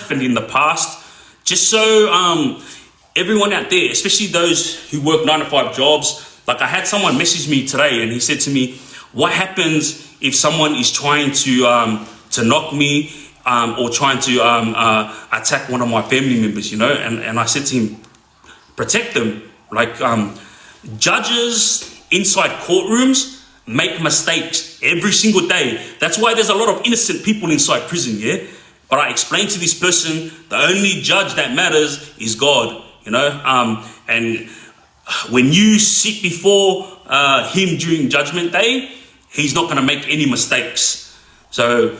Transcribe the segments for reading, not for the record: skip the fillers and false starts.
happened in the past, just so everyone out there, especially those who work 9-to-5 jobs, like I had someone message me today and he said to me, what happens if someone is trying to knock me or trying to attack one of my family members, you know? And I said to him, protect them. Like judges inside courtrooms make mistakes every single day. That's why there's a lot of innocent people inside prison, yeah? But I explained to this person, the only judge that matters is God, you know? And when you sit before him during judgment day, he's not going to make any mistakes. So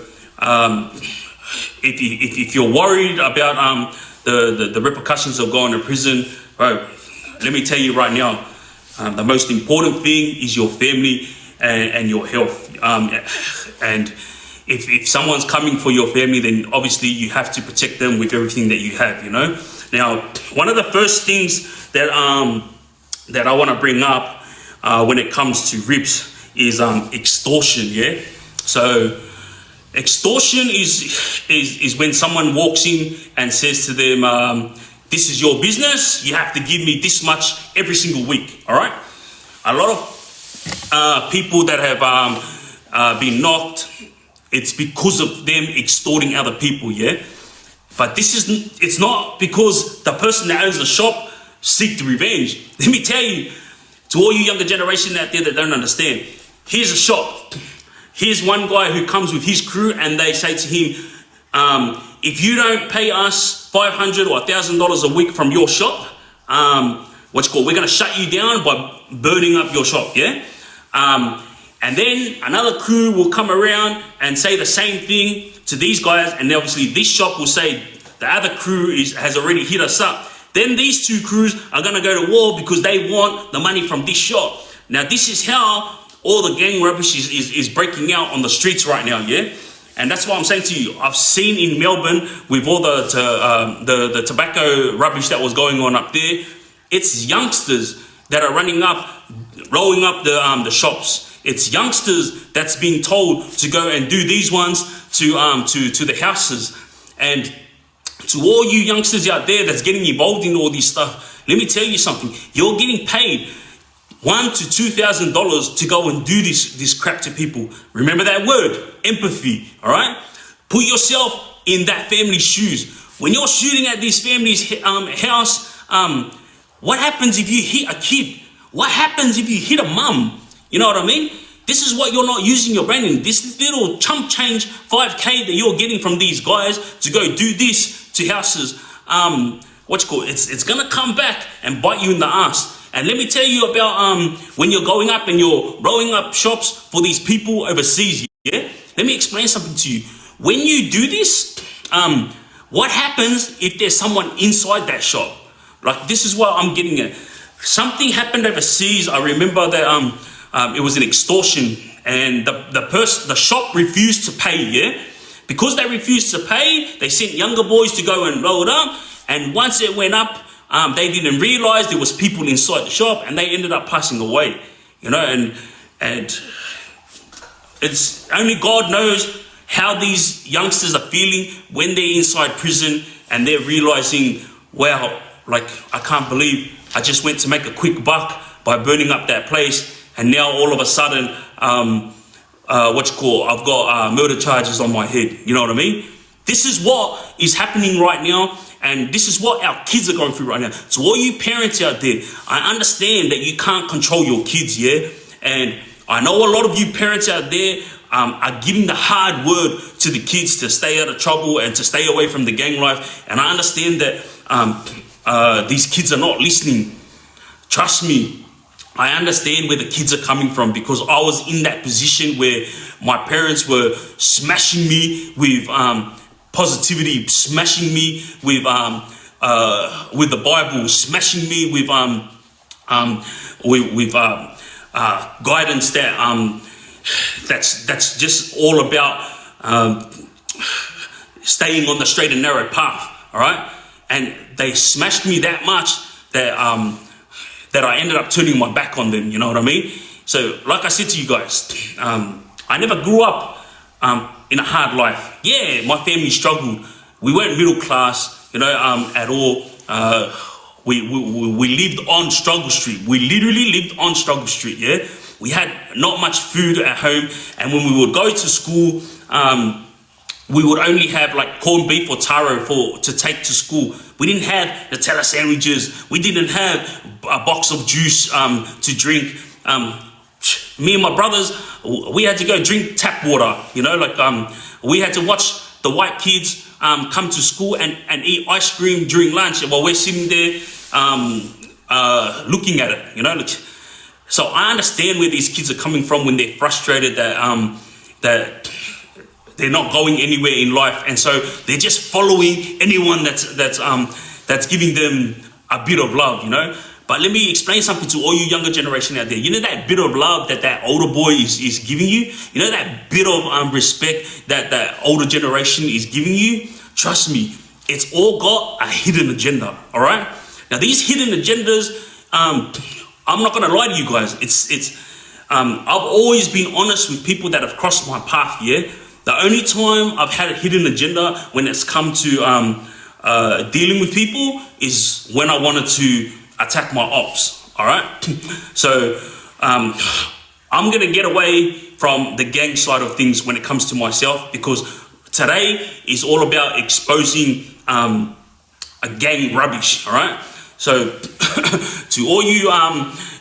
if you're worried about the repercussions of going to prison, bro, let me tell you right now, the most important thing is your family and your health. And if someone's coming for your family, then obviously you have to protect them with everything that you have, you know. Now, one of the first things that I want to bring up when it comes to rips is extortion, yeah? So extortion is when someone walks in and says to them, this is your business, you have to give me this much every single week, all right? A lot of people that have been knocked, it's because of them extorting other people, yeah? But it's not because the person that owns the shop seek the revenge. Let me tell you, to all you younger generation out there that don't understand, here's a shop. Here's one guy who comes with his crew and they say to him, if you don't pay us $500 or $1,000 a week from your shop, we're going to shut you down by burning up your shop, yeah? And then another crew will come around and say the same thing to these guys, and obviously this shop will say the other crew has already hit us up. Then these two crews are going to go to war because they want the money from this shop. Now this is how all the gang rubbish is breaking out on the streets right now, yeah? And that's what I'm saying to you. I've seen in Melbourne with all the tobacco rubbish that was going on up there, it's youngsters that are rolling up the shops. It's youngsters that's being told to go and do these ones to the houses. And to all you youngsters out there that's getting involved in all this stuff, let me tell you something. You're getting paid $1,000 to $2,000 to go and do this crap to people. Remember that word, empathy, all right? Put yourself in that family's shoes. When you're shooting at this family's house, what happens if you hit a kid? What happens if you hit a mum? You know what I mean? This is what you're not using your brain in. This little chump change 5K that you're getting from these guys to go do this to houses. It's going to come back and bite you in the ass. And let me tell you about when you're going up and you're rolling up shops for these people overseas, yeah? Let me explain something to you. When you do this, what happens if there's someone inside that shop? Like, this is what I'm getting at. Something happened overseas. I remember that it was an extortion, and the shop refused to pay, yeah? Because they refused to pay, they sent younger boys to go and roll it up, and once it went up, they didn't realize there was people inside the shop, and they ended up passing away, you know, and it's only God knows how these youngsters are feeling when they're inside prison and they're realizing, wow, like, I can't believe I just went to make a quick buck by burning up that place, and now all of a sudden, I've got murder charges on my head. You know what I mean? This is what is happening right now, and this is what our kids are going through right now. So all you parents out there, I understand that you can't control your kids, yeah? And I know a lot of you parents out there are giving the hard word to the kids to stay out of trouble and to stay away from the gang life. And I understand that these kids are not listening. Trust me, I understand where the kids are coming from, because I was in that position where my parents were smashing me with positivity, smashing me with the Bible, smashing me with guidance that's just all about staying on the straight and narrow path. All right, and they smashed me that much that I ended up turning my back on them. You know what I mean? So, like I said to you guys, I never grew up in a hard life. Yeah, my family struggled, we weren't middle class, at all. We lived on Struggle Street. We literally lived on Struggle Street, yeah? We had not much food at home, and when we would go to school, we would only have like corned beef or taro to take to school. We didn't have Nutella sandwiches. We didn't have a box of juice to drink. Me and my brothers, we had to go drink tap water, we had to watch the white kids come to school and eat ice cream during lunch while we're sitting there looking at it, So I understand where these kids are coming from when they're frustrated that they're not going anywhere in life, and so they're just following anyone that's giving them a bit of love, But let me explain something to all you younger generation out there. That bit of love that older boy is giving you? That bit of respect that older generation is giving you? Trust me, it's all got a hidden agenda, all right? Now, these hidden agendas, I'm not going to lie to you guys. I've always been honest with people that have crossed my path, yeah? The only time I've had a hidden agenda when it's come to dealing with people is when I wanted to attack my ops, all right? So I'm going to get away from the gang side of things when it comes to myself, because today is all about exposing a gang rubbish, all right? So to all you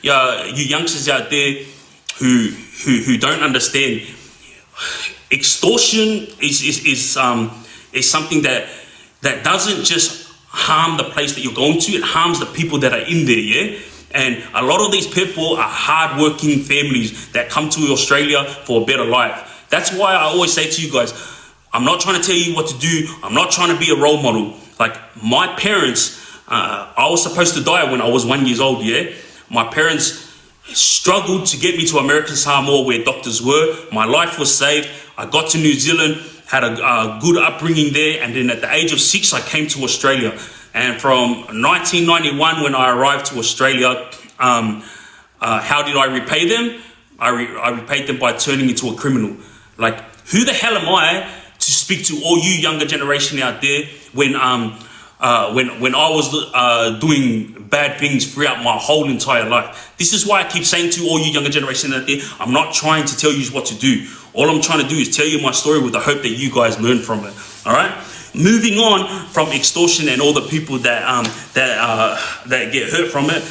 youngsters out there who don't understand, extortion is something that doesn't just harm the place that you're going to, it harms the people that are in there, yeah? And a lot of these people are hard-working families that come to Australia for a better life. That's why I always say to you guys, I'm not trying to tell you what to do. I'm not trying to be a role model. Like, my parents, I was supposed to die when I was 1 year old, yeah? My parents struggled to get me to American Samoa where doctors were. My life was saved. I got to New Zealand, had a good upbringing there, and then at the age of 6, I came to Australia. And from 1991, when I arrived to Australia, how did I repay them? I repaid them by turning into a criminal. Like, who the hell am I to speak to all you younger generation out there when I was doing bad things throughout my whole entire life? This is why I keep saying to all you younger generation out there, I'm not trying to tell you what to do. All I'm trying to do is tell you my story with the hope that you guys learn from it. All right. Moving on from extortion and all the people that get hurt from it,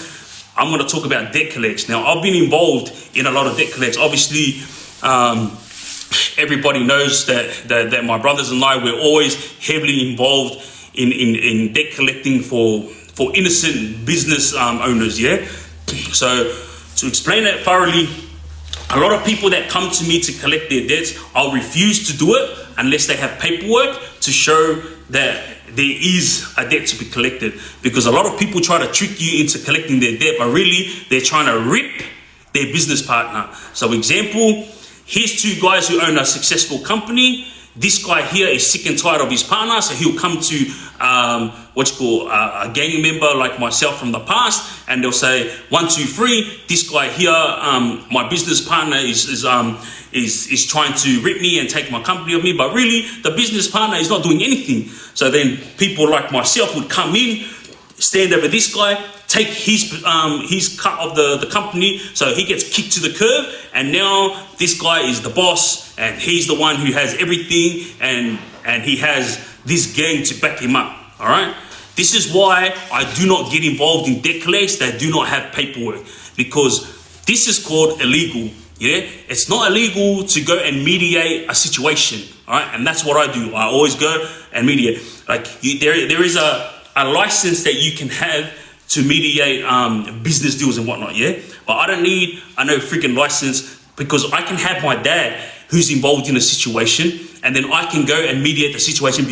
I'm going to talk about debt collects. Now, I've been involved in a lot of debt collects. Obviously, everybody knows that my brothers and I were always heavily involved in debt collecting for innocent business owners, yeah? So to explain that thoroughly, a lot of people that come to me to collect their debts, I'll refuse to do it unless they have paperwork to show that there is a debt to be collected. Because a lot of people try to trick you into collecting their debt, but really they're trying to rip their business partner. So example, here's 2 guys who own a successful company. This guy here is sick and tired of his partner, so he'll come to a gang member like myself from the past, and they'll say 1, 2, 3. This guy here, my business partner is trying to rip me and take my company of me, but really the business partner is not doing anything. So then people like myself would come in, stand over this guy, take his cut of the company, so he gets kicked to the curb, and now this guy is the boss, and he's the one who has everything, and he has this gang to back him up. All right. This is why I do not get involved in debt collects that do not have paperwork, because this is called illegal. Yeah, it's not illegal to go and mediate a situation. All right, and that's what I do. I always go and mediate. Like there is a license that you can have to mediate business deals and whatnot, yeah? But I don't need no freaking license, because I can have my dad who's involved in a situation, and then I can go and mediate the situation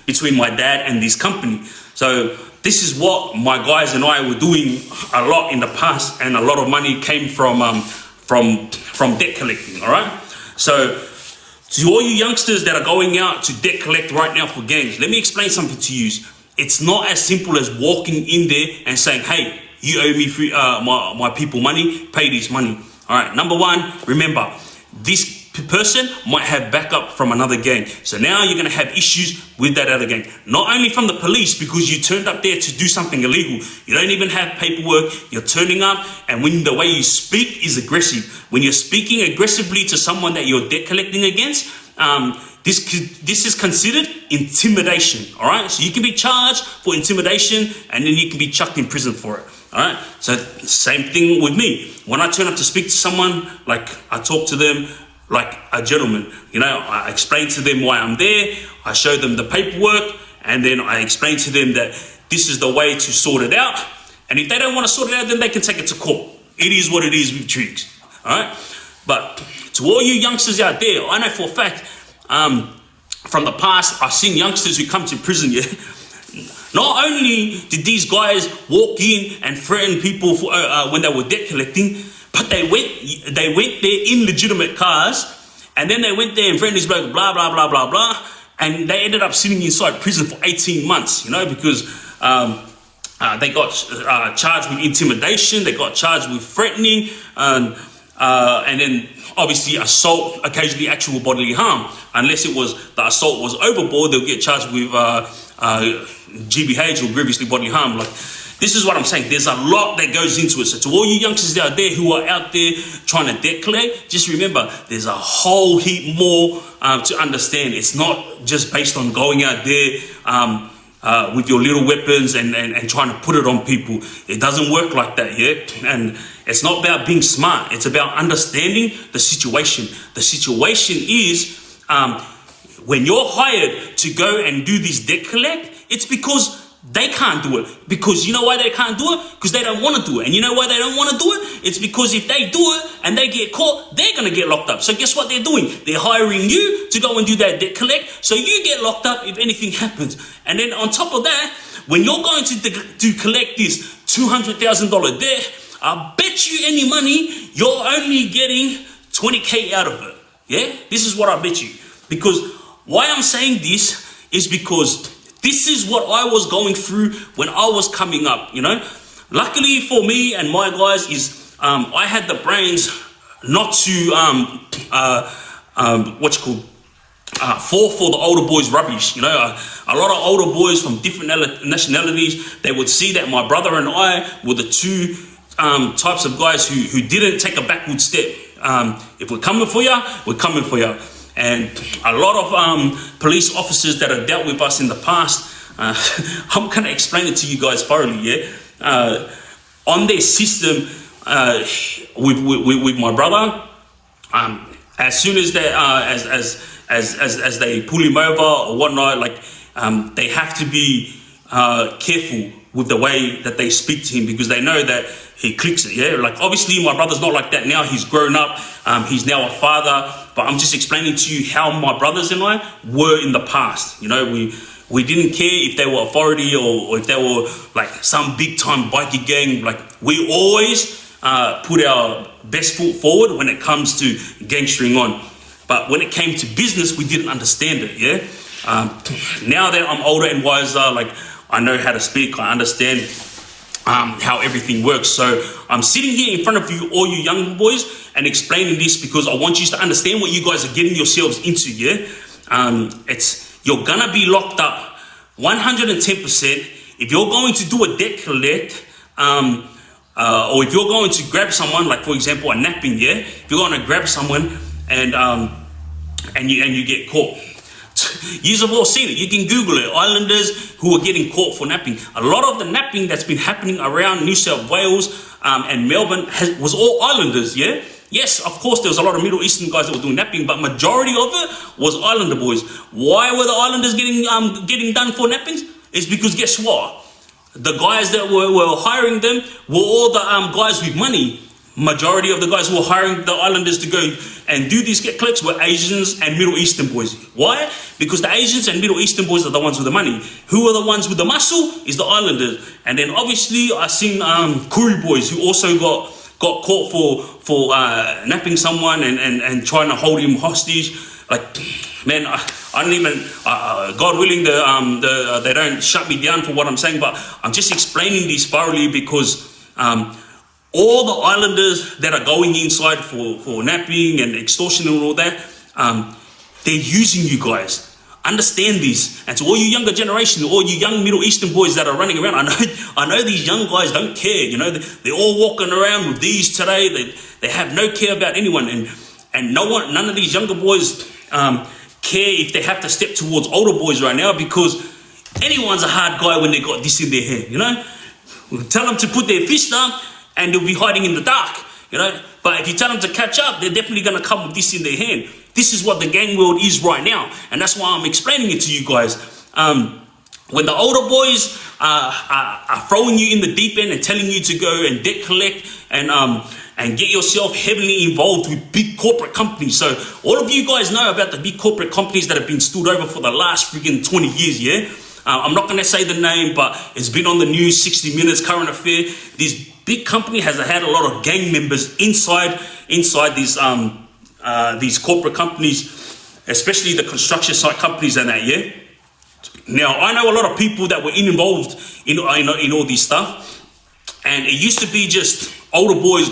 between my dad and this company. So this is what my guys and I were doing a lot in the past, and a lot of money came from debt collecting, all right? So to all you youngsters that are going out to debt collect right now for gangs, let me explain something to you. It's not as simple as walking in there and saying, hey, you owe me my people money, pay this money. All right, number one, remember, this person might have backup from another gang. So now you're going to have issues with that other gang. Not only from the police, because you turned up there to do something illegal. You don't even have paperwork. You're turning up, and when the way you speak is aggressive. When you're speaking aggressively to someone that you're debt collecting against, this is considered intimidation. All right, so you can be charged for intimidation, and then you can be chucked in prison for it. All right, so same thing with me. When I turn up to speak to someone, like I talk to them like a gentleman. You know, I explain to them why I'm there. I show them the paperwork, and then I explain to them that this is the way to sort it out. And if they don't want to sort it out, then they can take it to court. It is what it is with Triggz. All right, but to all you youngsters out there, I know for a fact, from the past, I've seen youngsters who come to prison. Yeah. Not only did these guys walk in and threaten people for, when they were debt collecting, but they went there in legitimate cars, and then they went there and threatened these blokes, blah, blah, blah, blah, blah, and they ended up sitting inside prison for 18 months, you know, because they got charged with intimidation, they got charged with threatening, and then obviously assault, occasionally actual bodily harm. Unless it was the assault was overboard, they'll get charged with GBH or grievously bodily harm. Like, this is what I'm saying. There's a lot that goes into it. So to all you youngsters out there who are out there trying to debt collect, just remember there's a whole heap more to understand. It's not just based on going out there with your little weapons and trying to put it on people. It doesn't work like that, yeah? And it's not about being smart. It's about understanding the situation. The situation is when you're hired to go and do this debt collect, it's because they can't do it. Because you know why they can't do it? Because they don't want to do it. And you know why they don't want to do it? It's because if they do it and they get caught, they're going to get locked up. So guess what they're doing? They're hiring you to go and do that debt collect, so you get locked up if anything happens. And then on top of that, when you're going to collect this $200,000 debt, I bet you any money you're only getting 20K out of it. Yeah? This is what I bet you. Because why I'm saying this is because this is what I was going through when I was coming up, you know. Luckily for me and my guys is I had the brains not to fall for the older boys rubbish. You know, a lot of older boys from different nationalities, they would see that my brother and I were the two types of guys who didn't take a backward step. If we're coming for you, we're coming for you. And a lot of police officers that have dealt with us in the past, I'm going to explain it to you guys thoroughly, yeah? On their system, with my brother, as soon as they as they pull him over or whatnot, like they have to be careful with the way that they speak to him, because they know that he clicks it, yeah? Like, obviously, my brother's not like that now. He's grown up. He's now a father. But I'm just explaining to you how my brothers and I were in the past. You know, we didn't care if they were authority or if they were, like, some big-time bikie gang. Like, we always put our best foot forward when it comes to gangstering on. But when it came to business, we didn't understand it, yeah? Now that I'm older and wiser, like, I know how to speak. I understand how everything works. So I'm sitting here in front of you, all you young boys, and explaining this because I want you to understand what you guys are getting yourselves into, yeah? You're gonna be locked up 110% if you're going to do a debt collect, or if you're going to grab someone, like for example a napping, yeah? If you're going to grab someone and you get caught. You've all seen it. You can Google it. Islanders who are getting caught for napping. A lot of the napping that's been happening around New South Wales and Melbourne was all Islanders, yeah? Yes, of course, there was a lot of Middle Eastern guys that were doing napping, but majority of it was Islander boys. Why were the Islanders getting done for nappings? It's because guess what? The guys that were hiring them were all the guys with money. Majority of the guys who were hiring the Islanders to go and do these get collects were Asians and Middle Eastern boys. Why? Because the Asians and Middle Eastern boys are the ones with the money. Who are the ones with the muscle? Is the Islanders. And then obviously I've seen Koori boys who also got caught for napping someone and trying to hold him hostage. Like, man, I don't even, God willing, they don't shut me down for what I'm saying, but I'm just explaining this thoroughly because all the islanders that are going inside for napping and extortion and all that, they're using you guys. Understand this. And to all you younger generation, all you young Middle Eastern boys that are running around, I know these young guys don't care. You know, they're all walking around with these today. They have no care about anyone, and none of these younger boys care if they have to step towards older boys right now, because anyone's a hard guy when they got this in their hand. You know, we'll tell them to put their fist up, and they'll be hiding in the dark. You know, but if you tell them to catch up, they're definitely going to come with this in their hand. This is what the gang world is right now, and that's why I'm explaining it to you guys. When the older boys are throwing you in the deep end and telling you to go and debt collect and get yourself heavily involved with big corporate companies. So all of you guys know about the big corporate companies that have been stood over for the last freaking 20 years, yeah? I'm not going to say the name, but it's been on the news, 60 Minutes, Current Affair. This big company has had a lot of gang members inside these corporate companies, especially the construction site companies and that, yeah? Now, I know a lot of people that were involved in all this stuff, and it used to be just older boys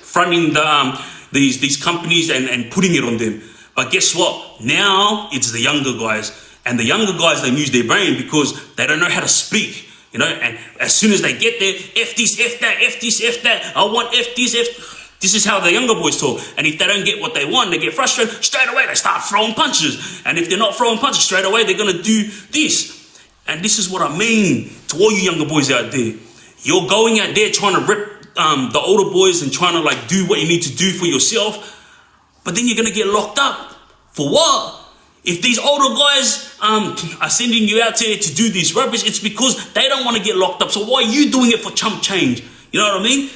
fronting these companies and putting it on them. But guess what? Now it's the younger guys, and the younger guys, they use their brain because they don't know how to speak, you know, and as soon as they get there, F this, F that, F this, F that, I want F this, F... This is how the younger boys talk. And if they don't get what they want, they get frustrated, straight away they start throwing punches. And if they're not throwing punches, straight away they're going to do this. And this is what I mean to all you younger boys out there. You're going out there trying to rip the older boys and trying to like do what you need to do for yourself. But then you're going to get locked up. For what? If these older guys are sending you out there to do this rubbish, it's because they don't want to get locked up. So why are you doing it for chump change? You know what I mean?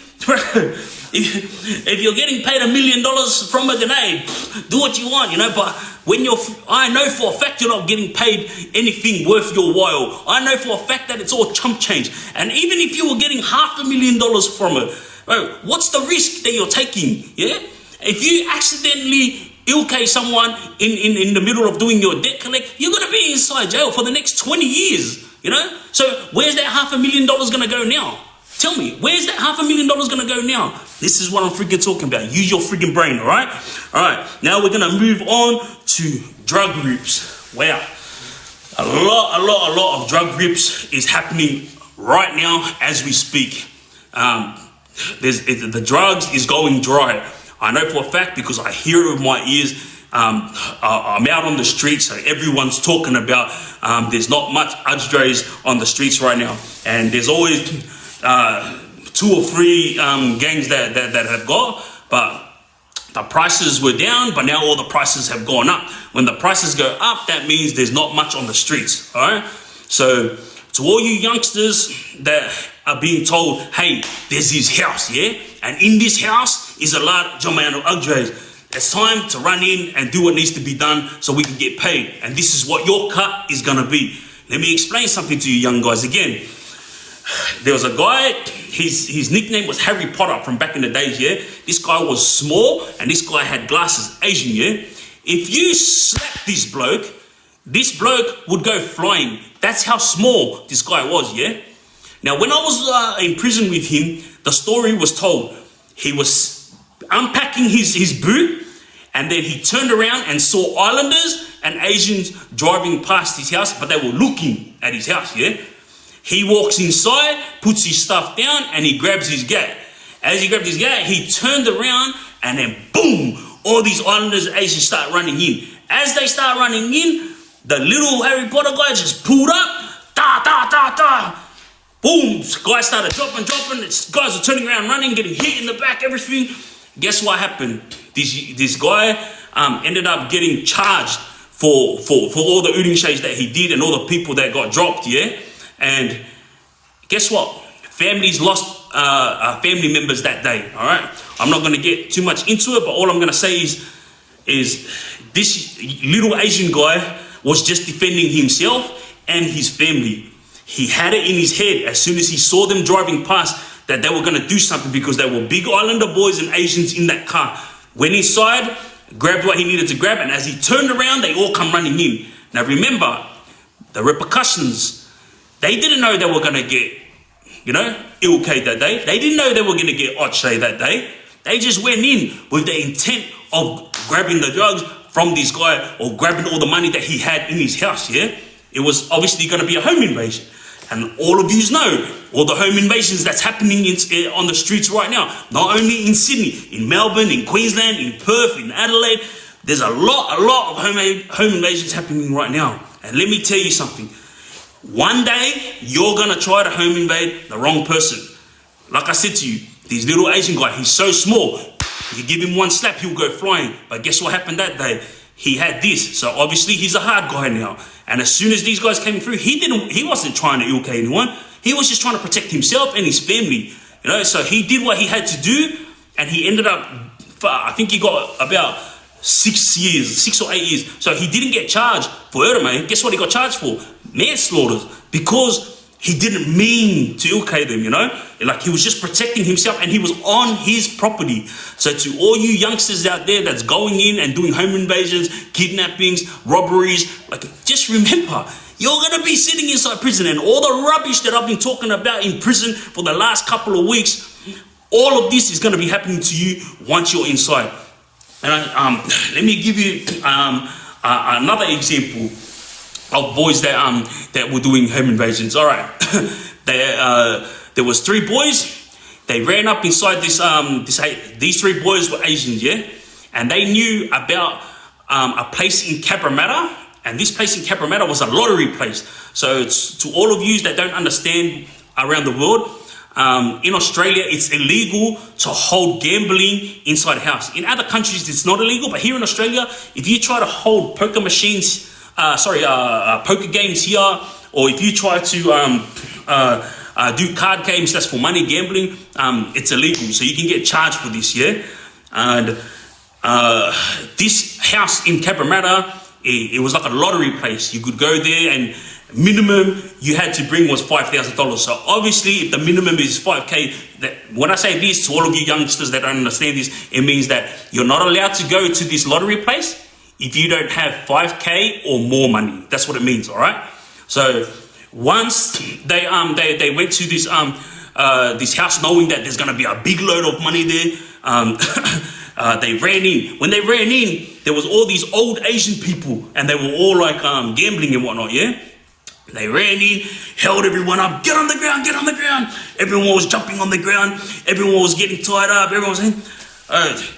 If you're getting paid $1 million from a grenade, do what you want, you know. But when I know for a fact you're not getting paid anything worth your while. I know for a fact that it's all chump change. And even if you were getting $500,000 from it, bro, what's the risk that you're taking? Yeah, if you accidentally ill-K someone in the middle of doing your debt collect, you're gonna be inside jail for the next 20 years. You know. So where's that $500,000 gonna go now? Tell me, where's that $500,000 going to go now? This is what I'm freaking talking about. Use your freaking brain, all right? All right, now we're going to move on to drug rips. Wow. A lot of drug rips is happening right now as we speak. The drugs is going dry. I know for a fact because I hear it with my ears. I'm out on the streets, so everyone's talking about there's not much Udres on the streets right now. And there's always... 2 or 3 gangs that have got, but the prices were down, but now all the prices have gone up. When the prices go up, that means there's not much on the streets, all right? So to all you youngsters that are being told, hey, there's this house, yeah? And in this house is a large amount of Udres. It's time to run in and do what needs to be done so we can get paid. And this is what your cut is going to be. Let me explain something to you young guys again. There was a guy, his nickname was Harry Potter from back in the days, yeah? This guy was small and this guy had glasses, Asian, yeah? If you slap this bloke would go flying. That's how small this guy was, yeah? Now, when I was in prison with him, the story was told. He was unpacking his boot and then he turned around and saw islanders and Asians driving past his house, but they were looking at his house, yeah? He walks inside, puts his stuff down, and he grabs his gat. As he grabbed his gat, he turned around, and then boom, all these islanders and Asians start running in. As they start running in, the little Harry Potter guy just pulled up, boom, guys started dropping, guys were turning around, running, getting hit in the back, everything. Guess what happened? This guy ended up getting charged for all the ooting shades that he did and all the people that got dropped, yeah? And guess what? Families lost family members that day, all right? I'm not going to get too much into it, but all I'm going to say is this little Asian guy was just defending himself and his family. He had it in his head as soon as he saw them driving past that they were going to do something because they were big islander boys and Asians in that car. Went inside, grabbed what he needed to grab, and as he turned around, they all come running in. Now remember, the repercussions. They didn't know they were going to get ill-K that day. They didn't know they were going to get Oche that day. They just went in with the intent of grabbing the drugs from this guy or grabbing all the money that he had in his house, yeah? It was obviously going to be a home invasion. And all of you know all the home invasions that's happening on the streets right now. Not only in Sydney, in Melbourne, in Queensland, in Perth, in Adelaide. There's a lot of home invasions happening right now. And let me tell you something. One day, you're going to try to home invade the wrong person. Like I said to you, this little Asian guy, he's so small. You give him one slap, he'll go flying. But guess what happened that day? He had this. So obviously, he's a hard guy now. And as soon as these guys came through, he wasn't trying to ill-K anyone. He was just trying to protect himself and his family. So he did what he had to do. And he ended up, I think he got about 6 or 8 years. So he didn't get charged for murder. Guess what he got charged for? Manslaughter. Because he didn't mean to ill-K them, Like he was just protecting himself and he was on his property. So to all you youngsters out there that's going in and doing home invasions, kidnappings, robberies, like just remember, you're going to be sitting inside prison, and all the rubbish that I've been talking about in prison for the last couple of weeks, all of this is going to be happening to you once you're inside. And let me give you another example of boys that were doing home invasions. All right, there was 3 boys. They ran up inside these 3 boys were Asians, yeah, and they knew about a place in Cabramatta, and this place in Cabramatta was a lottery place. So it's, to all of you that don't understand around the world, in Australia, it's illegal to hold gambling inside a house. In other countries, it's not illegal, but here in Australia, if you try to hold poker machines, poker games here, or if you try to do card games that's for money gambling, it's illegal. So you can get charged for this, yeah? And this house in Cabramatta, it was like a lottery place. You could go there and minimum you had to bring was $5,000. So obviously, if the minimum is $5,000, that when I say this to all of you youngsters that don't understand this, it means that you're not allowed to go to this lottery place if you don't have $5,000 or more money. That's what it means, all right? So once they went to this this house knowing that there's gonna be a big load of money there, they ran in. When they ran in, there was all these old Asian people, and they were all like gambling and whatnot, yeah? They ran in, held everyone up, get on the ground, get on the ground. Everyone was jumping on the ground. Everyone was getting tied up. Everyone was in.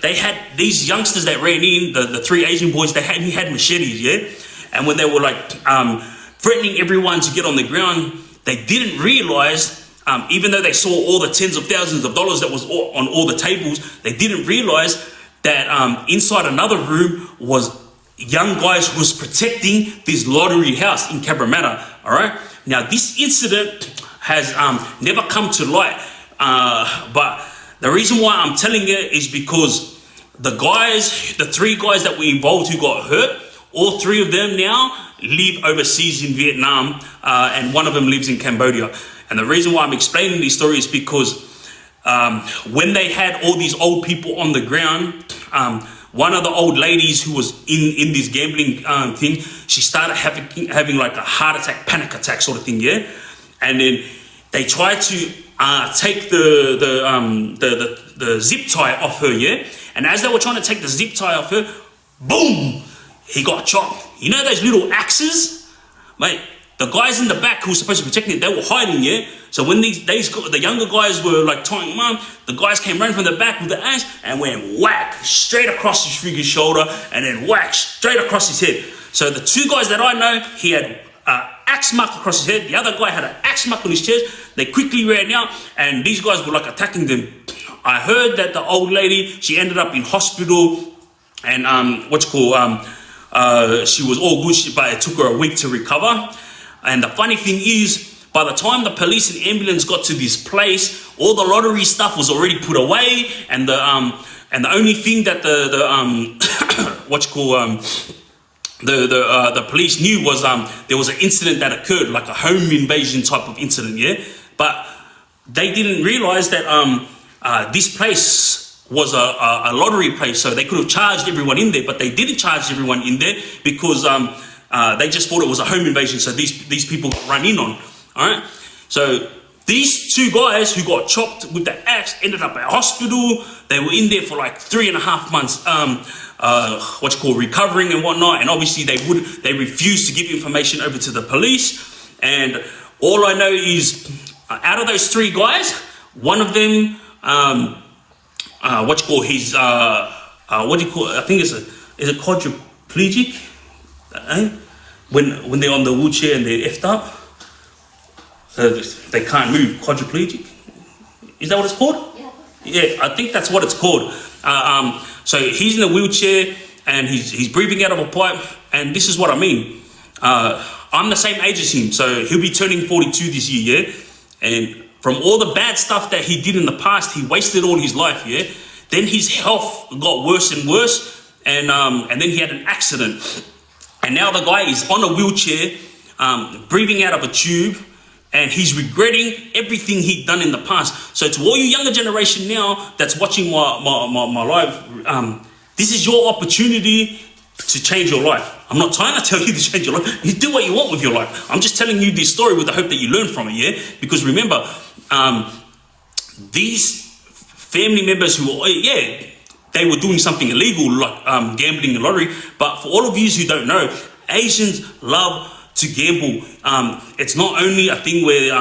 They had these youngsters that ran in, the 3 Asian boys, he had machetes, yeah? And when they were like threatening everyone to get on the ground, they didn't realize, even though they saw all the tens of thousands of dollars that was on all the tables, they didn't realize that inside another room was young guys who was protecting this lottery house in Cabramatta, all right? Now, this incident has never come to light, but the reason why I'm telling it is because the 3 guys that were involved who got hurt, all 3 of them now live overseas in Vietnam, and one of them lives in Cambodia. And the reason why I'm explaining this story is because when they had all these old people on the ground, one of the old ladies who was in this gambling thing, she started having like a heart attack, panic attack sort of thing, yeah? And then they tried to take the zip tie off her, yeah? And as they were trying to take the zip tie off her, boom, he got chopped. You know those little axes? Mate, the guys in the back who were supposed to be protecting it, they were hiding, yeah? So when the younger guys were like tying him up, the guys came running from the back with the axe and went whack straight across his freaking shoulder, and then whack straight across his head. So the 2 guys that I know, he had an axe mark across his head. The other guy had an axe mark on his chest. They quickly ran out, and these guys were like attacking them. I heard that the old lady, she ended up in hospital, and she was all good, but it took her a week to recover. And the funny thing is, by the time the police and ambulance got to this place, all the lottery stuff was already put away, and the only thing that the police knew was there was an incident that occurred, like a home invasion type of incident, yeah. But they didn't realize that this place was a lottery place, so they could have charged everyone in there, but they didn't charge everyone in there because they just thought it was a home invasion, so these people got run in on. All right, so These two guys who got chopped with the axe ended up at hospital. They were in there for like 3.5 months, recovering and whatnot. And obviously they refused to give information over to the police. And all I know is, out of those 3 guys, one of them, I think is it quadriplegic? When they're on the wheelchair and they're effed up, they can't move. Quadriplegic, is that what it's called? Yeah, I think that's what it's called. So he's in a wheelchair and he's breathing out of a pipe. And this is what I mean. I'm the same age as him, so he'll be turning 42 this year. Yeah, and from all the bad stuff that he did in the past, he wasted all his life. Yeah, then his health got worse and worse, and then he had an accident. And now the guy is on a wheelchair, breathing out of a tube, and he's regretting everything he'd done in the past. So to all you younger generation now that's watching my live, this is your opportunity to change your life. I'm not trying to tell you to change your life. You do what you want with your life. I'm just telling you this story with the hope that you learn from it, yeah? Because remember, these family members who, they were doing something illegal, like gambling and lottery. But for all of you who don't know, Asians love to gamble. It's not only a thing where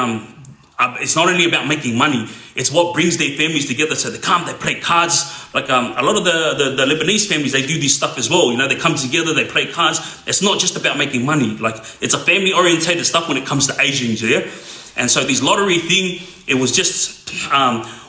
it's not only about making money. It's what brings their families together. So they come, they play cards. Like a lot of the Lebanese families, they do this stuff as well. You know, they come together, they play cards. It's not just about making money. Like, it's a family orientated stuff when it comes to Asians, yeah. And so this lottery thing, it was just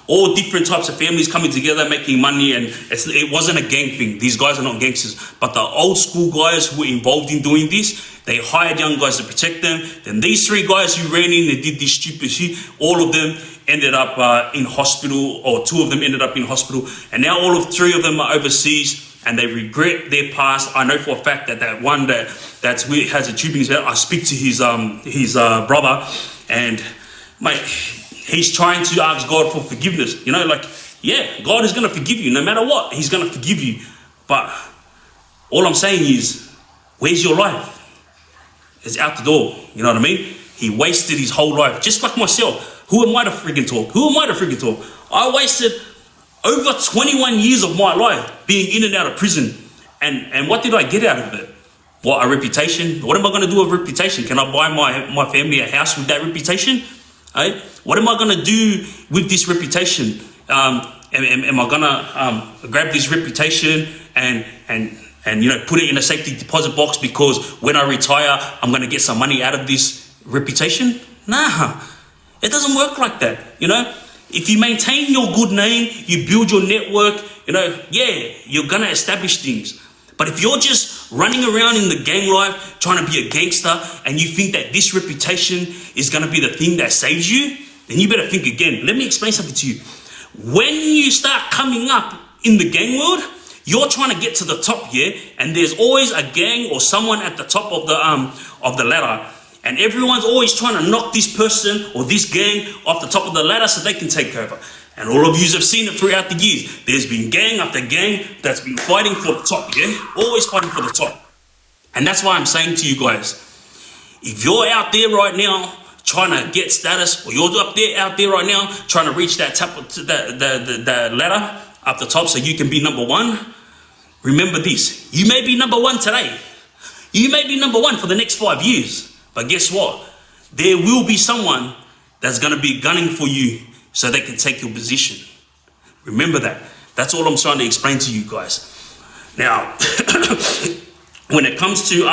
all different types of families coming together, making money, and it wasn't a gang thing. These guys are not gangsters, but the old school guys who were involved in doing this, they hired young guys to protect them. Then these 3 guys who ran in and did this stupid shit, all of them ended up in hospital, or 2 of them ended up in hospital, and now all of 3 of them are overseas, and they regret their past. I know for a fact that one that has a tubing, I speak to his brother, and mate, he's trying to ask God for forgiveness. You know, like, yeah, God is going to forgive you no matter what. He's going to forgive you. But all I'm saying is, where's your life? It's out the door. You know what I mean? He wasted his whole life, just like myself. Who am I to freaking talk? I wasted over 21 years of my life being in and out of prison. And what did I get out of it? What, a reputation? What am I going to do with reputation? Can I buy my family a house with that reputation? Hey? What am I going to do with this reputation? Am I going to grab this reputation and put it in a safety deposit box because when I retire, I'm going to get some money out of this reputation? Nah, it doesn't work like that. You know, if you maintain your good name, you build your network, you're going to establish things. But if you're just running around in the gang life, trying to be a gangster, and you think that this reputation is going to be the thing that saves you, then you better think again. Let me explain something to you. When you start coming up in the gang world, you're trying to get to the top, yeah? And there's always a gang or someone at the top of the ladder. And everyone's always trying to knock this person or this gang off the top of the ladder so they can take over. And all of you have seen it throughout the years. There's been gang after gang that's been fighting for the top, yeah? Always fighting for the top. And that's why I'm saying to you guys, if you're out there right now trying to get status, or you're out there right now trying to reach that top, the ladder up the top so you can be number 1, remember this. You may be number 1 today. You may be number 1 for the next 5 years. But guess what? There will be someone that's going to be gunning for you so they can take your position. Remember that. That's all I'm trying to explain to you guys. Now, when it comes to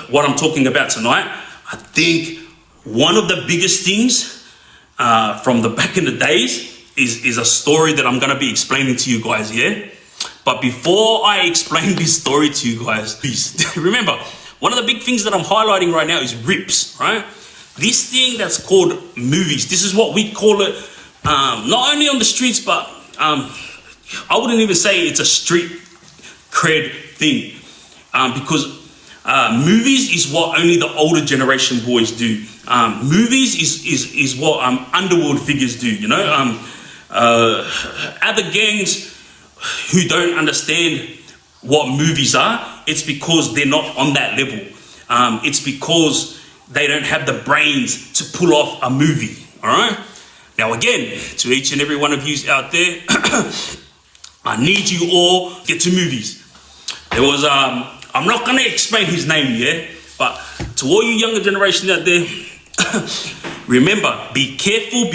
what I'm talking about tonight, I think one of the biggest things from the back in the days is a story that I'm going to be explaining to you guys, yeah? But before I explain this story to you guys, please remember, one of the big things that I'm highlighting right now is rips, right? This thing that's called movies. This is what we call it, not only on the streets, but I wouldn't even say it's a street cred thing, because movies is what only the older generation boys do. Movies is what Underworld figures do, you know? Other gangs who don't understand what movies are, it's because they're not on that level. It's because they don't have the brains to pull off a movie. All right. Now again, to each and every one of you out there, I need you all to get to movies. There was I'm not gonna explain his name, yeah, but to all you younger generation out there, remember, be careful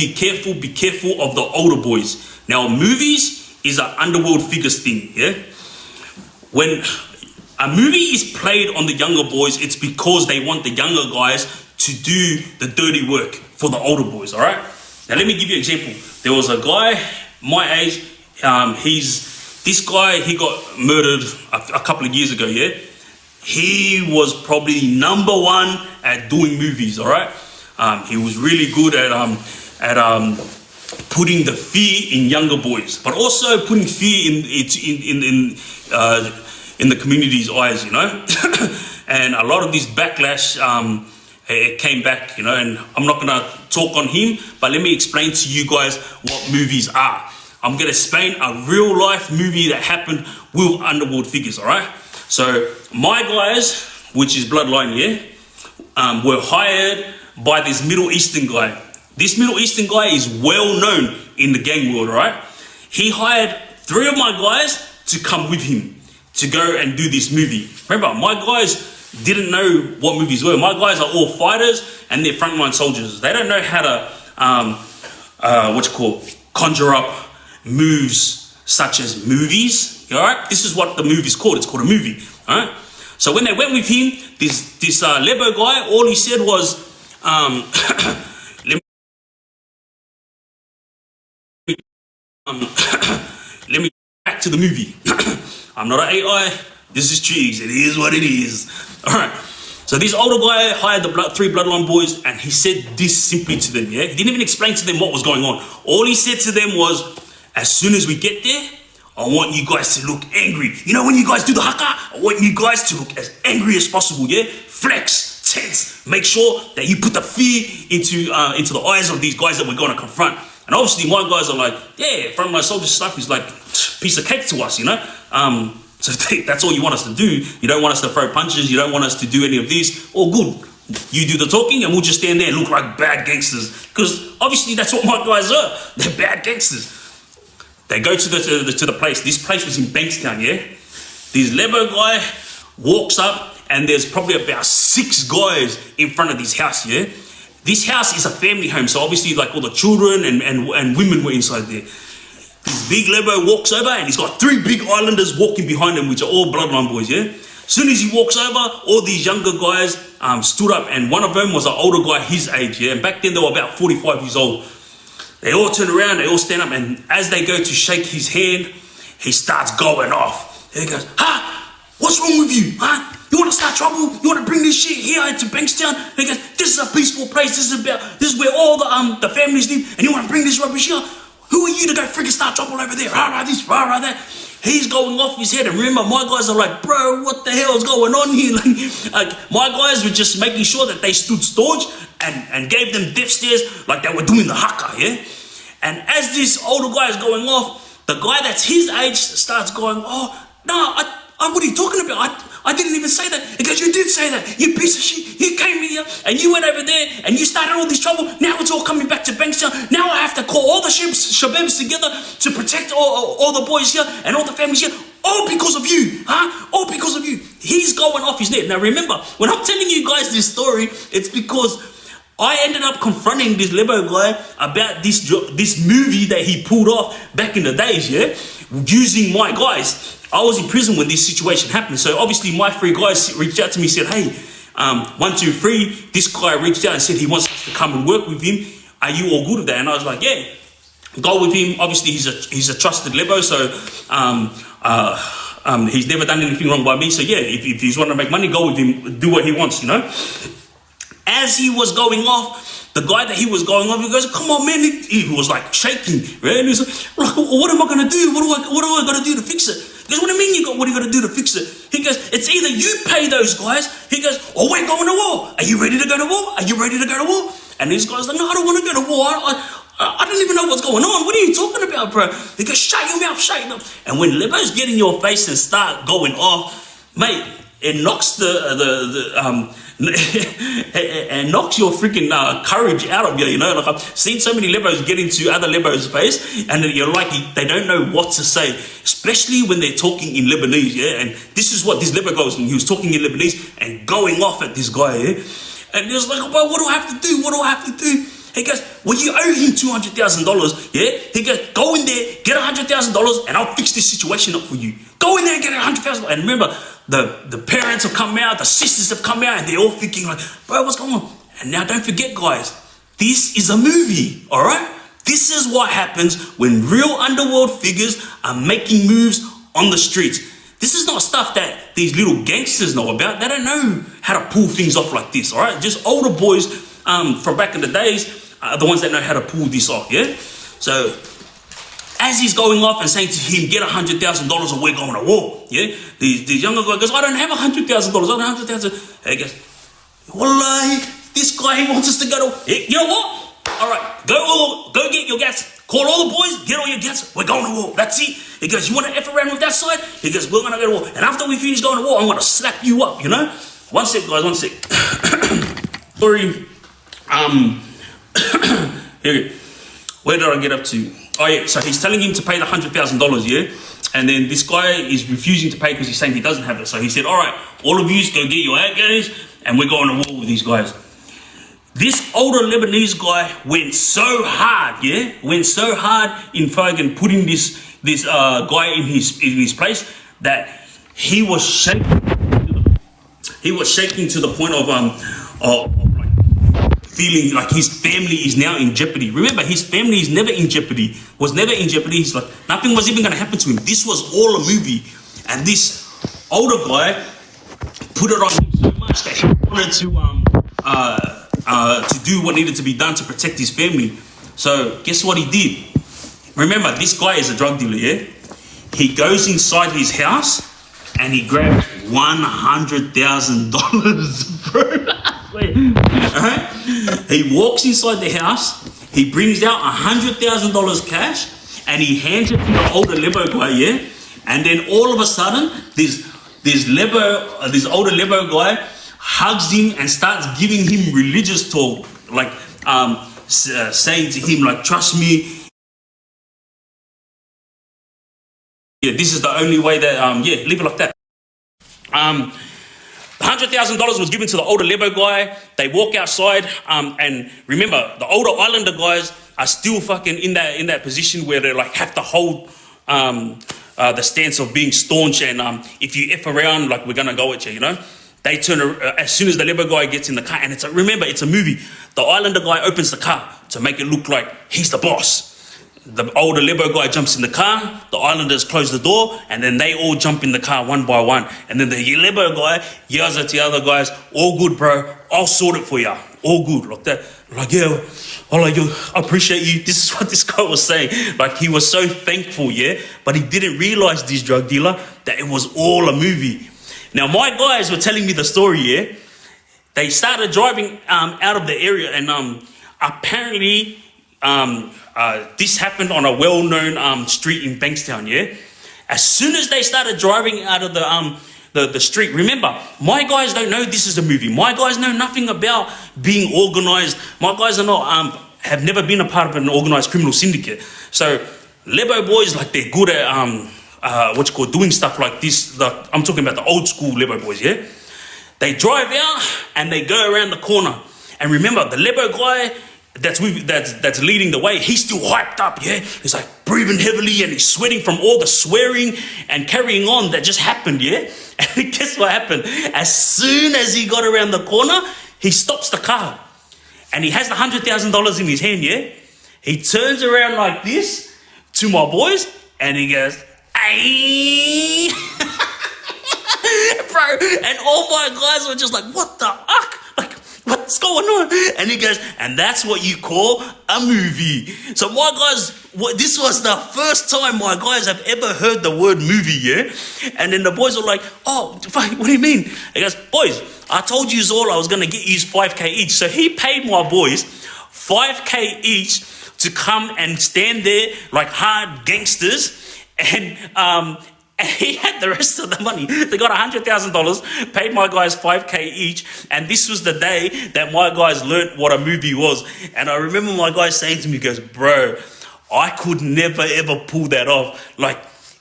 of the older boys. Now, movies is an Underworld figures thing, yeah. When a movie is played on the younger boys, it's because they want the younger guys to do the dirty work for the older boys, all right? Now, let me give you an example. There was a guy my age, he got murdered a couple of years ago, yeah? He was probably number one at doing movies, all right? He was really good at putting the fear in younger boys, but also putting fear in the community's eyes, you know. And a lot of this backlash it came back, you know. And I'm not gonna talk on him, but let me explain to you guys what movies are. I'm gonna explain a real life movie that happened with Underworld figures, all right? So my guys, which is Bloodline, yeah, were hired by this Middle Eastern guy. This Middle Eastern guy is well known in the gang world, all right? He hired 3 of my guys to come with him to go and do this movie. Remember, my guys didn't know what movies were. My guys are all fighters and they're frontline soldiers. They don't know how to, conjure up moves such as movies, all right? This is what the movie's called. It's called a movie, all right? So when they went with him, this Lebo guy, all he said was, let me back to the movie. I'm not an AI. This is Triggz. It is what it is. All right. So this older guy hired the 3 Bloodline boys, and he said this simply to them. Yeah, he didn't even explain to them what was going on. All he said to them was, "As soon as we get there, I want you guys to look angry. You know, when you guys do the haka, I want you guys to look as angry as possible. Yeah, flex, tense. Make sure that you put the fear into the eyes of these guys that we're going to confront." And obviously, my guys are like, "Yeah, frontline soldier stuff is like piece of cake to us, you know." So that's all you want us to do. You don't want us to throw punches. You don't want us to do any of this. All good. You do the talking, and we'll just stand there and look like bad gangsters. Because obviously, that's what my guys are. They're bad gangsters. They go to the place. This place was in Bankstown, yeah? This Lebo guy walks up, and there's probably about 6 guys in front of this house, yeah? This house is a family home, so obviously like all the children and women were inside there. This big Lebo walks over, and he's got 3 big islanders walking behind him, which are all Bloodline boys, yeah? As soon as he walks over, all these younger guys stood up, and one of them was an older guy his age, yeah? And back then they were about 45 years old. They all turn around, they all stand up, and as they go to shake his hand, he starts going off. He goes, what's wrong with you, huh? You want to start trouble? You want to bring this shit here into Bankstown? He goes, this is a peaceful place. This is where all the families live, and you want to bring this rubbish here? Who are you to go freaking start trouble over there? Rah, rah, this, rah, rah, that. He's going off his head, and remember, my guys are like, bro, what the hell is going on here? Like my guys were just making sure that they stood staunch and gave them death stares like they were doing the haka, yeah? And as this older guy is going off, the guy that's his age starts going, oh, no, what are you talking about? I didn't even say that. He goes, you did say that. You piece of shit. You came here and you went over there and you started all this trouble. Now it's all coming back to Bankstown. Now I have to call all the shababs together to protect all the boys here and all the families here. All because of you, huh? All because of you. He's going off his net. Now remember, when I'm telling you guys this story, it's because I ended up confronting this Lebo guy about this movie that he pulled off back in the days, yeah? Using my guys. I was in prison when this situation happened. So obviously my 3 guys reached out to me and said, hey, 1, 2, 3, this guy reached out and said he wants us to come and work with him. Are you all good with that? And I was like, yeah, go with him. Obviously he's a trusted Lebo, so he's never done anything wrong by me. So yeah, if he's wanting to make money, go with him, do what he wants, you know? As he was going off, the guy that he was going off, he goes, come on, man. He was like shaking, right? And he was like, what am I going to do? What am I going to do to fix it? He goes, what do you mean what are you going to do to fix it? He goes, it's either you pay those guys. He goes, or we're going to war. Are you ready to go to war? Are you ready to go to war? And these guys like, no, I don't want to go to war. I don't even know what's going on. What are you talking about, bro? He goes, shut your mouth, shut your mouth. And when Lebos get in your face and start going off, mate, it knocks and knocks your freaking courage out of you, you know. Like, I've seen so many lebos get into other lebos' face, and you're like, they don't know what to say, especially when they're talking in Lebanese, yeah. And this is what this lebo goes, and he was talking in Lebanese and going off at this guy, yeah. And he was like, bro, what do I have to do? What do I have to do? He goes, well, you owe him $200,000, yeah? He goes, go in there, get $100,000, and I'll fix this situation up for you. Go in there and get $100,000. And remember, the parents have come out, the sisters have come out, and they're all thinking like, bro, what's going on? And now don't forget, guys, this is a movie, all right? This is what happens when real underworld figures are making moves on the streets. This is not stuff that these little gangsters know about. They don't know how to pull things off like this, all right? Just older boys from back in the days are the ones that know how to pull this off, yeah? So as he's going off and saying to him, get $100,000 or we're going to war, yeah? The younger guy goes, I don't have $100,000, I don't have $100,000. And he goes, wallahi, this guy, he wants us to go to, you know what? All right, go get your gas. Call all the boys, get all your gas. We're going to war. That's it. He goes, you want to F around with that side? He goes, we're going to go to war. And after we finish going to war, I'm going to slap you up, you know? One sec, guys, one sec. Sorry. Here, where did I get up to? Oh, yeah, so he's telling him to pay the $100,000, yeah? And then this guy is refusing to pay because he's saying he doesn't have it. So he said, all right, all of you go get your guys, and we're going to war with these guys. This older Lebanese guy went so hard, yeah? Went so hard in fucking putting this guy in his place that he was shaking. He was shaking to the point of like feeling like his family is now in jeopardy. Remember, his family is never in jeopardy. Was never in jeopardy. He's like, nothing was even going to happen to him. This was all a movie, and this older guy put it on him so much that he wanted to do what needed to be done to protect his family. So guess what he did? Remember, this guy is a drug dealer, yeah? He goes inside his house and he grabs $100,000, bro. He walks inside the house, he brings out $100,000 cash, and he hands it to the older lebo guy, yeah? And then all of a sudden, this older lebo guy hugs him and starts giving him religious talk, like saying to him, like, trust me. Yeah, this is the only way that, leave it like that. $100,000 was given to the older lebo guy. They walk outside, and remember, the older islander guys are still fucking in that position where they like have to hold the stance of being staunch, and if you F around, like, we're gonna go at you, you know? They turn as soon as the lebo guy gets in the car, and remember, it's a movie. The islander guy opens the car to make it look like he's the boss. The older lebo guy jumps in the car, the islanders close the door, and then they all jump in the car one by one. And then the lebo guy yells at the other guys, all good, bro, I'll sort it for you. All good, like that. Like, yeah, I appreciate you. This is what this guy was saying. Like, he was so thankful, yeah? But he didn't realize, this drug dealer, that it was all a movie. Now, my guys were telling me the story, yeah? They started driving out of the area, and apparently this happened on a well-known street in Bankstown, yeah? As soon as they started driving out of the street, remember, my guys don't know this is a movie. My guys know nothing about being organized. My guys are not have never been a part of an organized criminal syndicate. So lebo boys, like, they're good at doing stuff like this. I'm talking about the old school lebo boys, yeah? They drive out and they go around the corner. And remember, the lebo guy that's leading the way, he's still hyped up, yeah? He's like breathing heavily and he's sweating from all the swearing and carrying on that just happened, yeah? And guess what happened? As soon as he got around the corner, he stops the car. And he has the $100,000 in his hand, yeah? He turns around like this to my boys and he goes, "Ay." Bro, and all my guys were just like, what the fuck? Like, what's going on? And he goes, and that's what you call a movie. So my guys, this was the first time my guys have ever heard the word movie, yeah? And then the boys were like, oh, what do you mean? He goes, boys, I told you all I was going to get you $5K each. So he paid my boys $5K each to come and stand there like hard gangsters and And he had the rest of the money. They got $100,000, paid my guys $5K each. And this was the day that my guys learned what a movie was. And I remember my guy saying to me, he goes, bro, I could never ever pull that off. Like,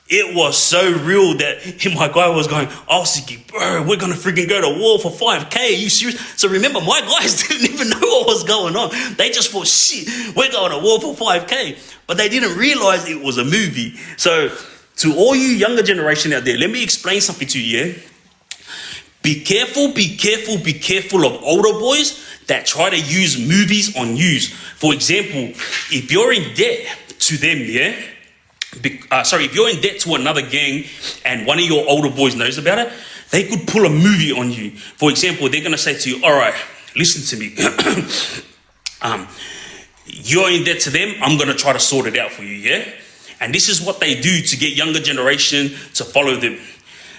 it was so real that my guy was going, I was thinking, bro, we're going to freaking go to war for $5K. Are you serious? So remember, my guys didn't even know what was going on. They just thought, shit, we're going to war for $5K. But they didn't realize it was a movie. So to all you younger generation out there, let me explain something to you, yeah? Be careful, be careful, be careful of older boys that try to use movies on you. For example, if you're in debt to them, yeah? If you're in debt to another gang and one of your older boys knows about it, they could pull a movie on you. For example, they're going to say to you, all right, listen to me. You're in debt to them. I'm going to try to sort it out for you, yeah? And this is what they do to get younger generation to follow them.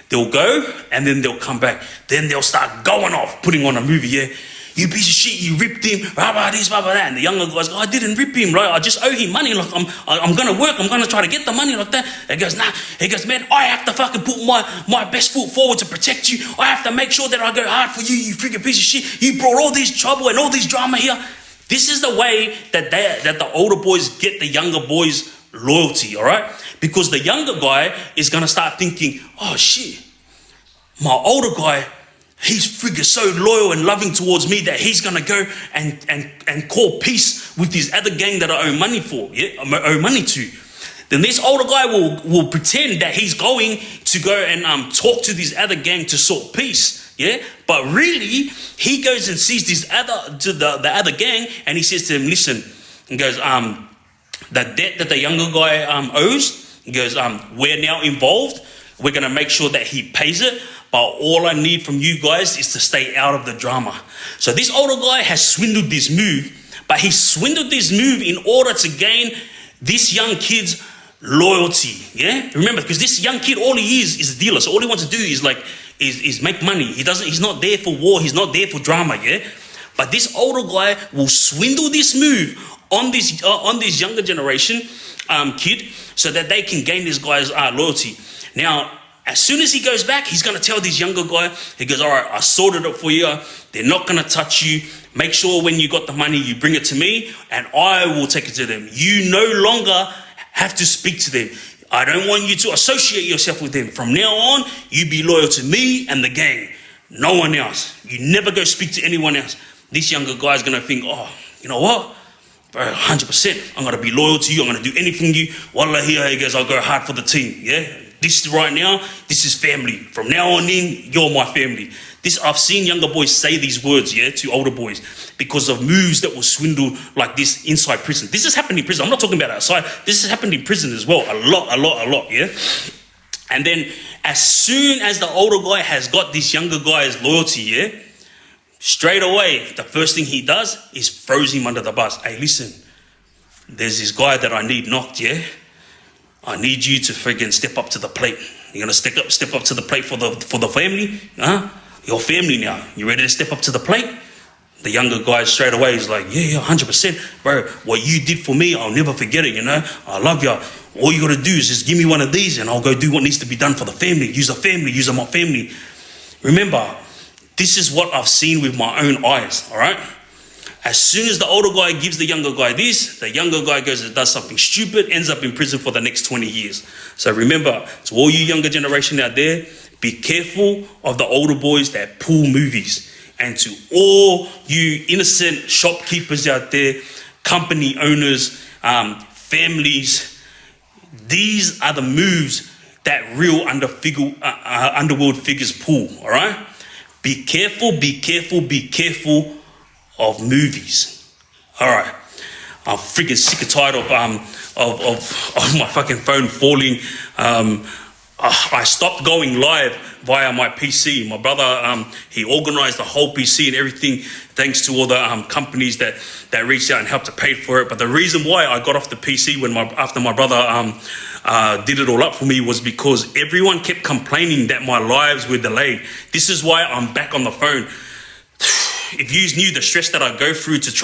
They'll go and then they'll come back. Then they'll start going off, putting on a movie, yeah? You piece of shit, you ripped him, blah, blah, this, blah, blah, that. And the younger guys go, I didn't rip him, right? I just owe him money. Like, I'm going to work. I'm going to try to get the money like that. He goes, nah. He goes, man, I have to fucking put my best foot forward to protect you. I have to make sure that I go hard for you, you freaking piece of shit. You brought all this trouble and all this drama here. This is the way that the older boys get the younger boys' loyalty, all right? Because the younger guy is going to start thinking, oh, shit, my older guy, he's freaking so loyal and loving towards me that he's going to go and call peace with this other gang that I owe money for, yeah? I owe money to. Then this older guy will pretend that he's going to go and talk to this other gang to sort peace, yeah? But really, he goes and sees the other gang and he says to them, listen, he goes, the debt that the younger guy owes, he goes, we're now involved. We're going to make sure that he pays it. But all I need from you guys is to stay out of the drama. So this older guy has swindled this move, but he swindled this move in order to gain this young kid's loyalty. Yeah, remember, because this young kid, all he is a dealer. So all he wants to do is make money. He's not there for war. He's not there for drama. Yeah, but this older guy will swindle this move on this younger generation kid, so that they can gain this guy's loyalty. Now, as soon as he goes back, he's going to tell this younger guy, he goes, all right, I sorted it for you. They're not going to touch you. Make sure when you got the money, you bring it to me and I will take it to them. You no longer have to speak to them. I don't want you to associate yourself with them. From now on, you be loyal to me and the gang. No one else. You never go speak to anyone else. This younger guy is going to think, oh, you know what? Bro, 100%. I'm going to be loyal to you. I'm going to do anything you. Wallah, here he goes, I'll go hard for the team. Yeah? This is right now, this is family. From now on in, you're my family. I've seen younger boys say these words, yeah, to older boys because of moves that will swindle like this inside prison. This has happened in prison. I'm not talking about outside. This has happened in prison as well. A lot, yeah? And then as soon as the older guy has got this younger guy's loyalty, yeah, straight away, the first thing he does is throws him under the bus. Hey, listen, there's this guy that I need knocked, yeah? I need you to friggin' step up to the plate. You're gonna step up to the plate for the family, huh? Your family now. You ready to step up to the plate? The younger guy straight away is like, yeah, 100%, bro. What you did for me, I'll never forget it. You know, I love you. All you gotta do is just give me one of these, and I'll go do what needs to be done for the family. Use my family. Remember, this is what I've seen with my own eyes. All right. As soon as the older guy gives the younger guy this, the younger guy goes and does something stupid, ends up in prison for the next 20 years. So remember, to all you younger generation out there, be careful of the older boys that pull movies. And to all you innocent shopkeepers out there, company owners, families, these are the moves that real underworld figures pull, all right? Be careful, be careful, be careful of movies. All right, I'm freaking sick and tired of my fucking phone falling. I stopped going live via my PC. My brother, he organized the whole PC and everything, thanks to all the companies that reached out and helped to pay for it. But the reason why I got off the PC after my brother did it all up for me was because everyone kept complaining that my lives were delayed. This is why I'm back on the phone. If you knew the stress that I go through to try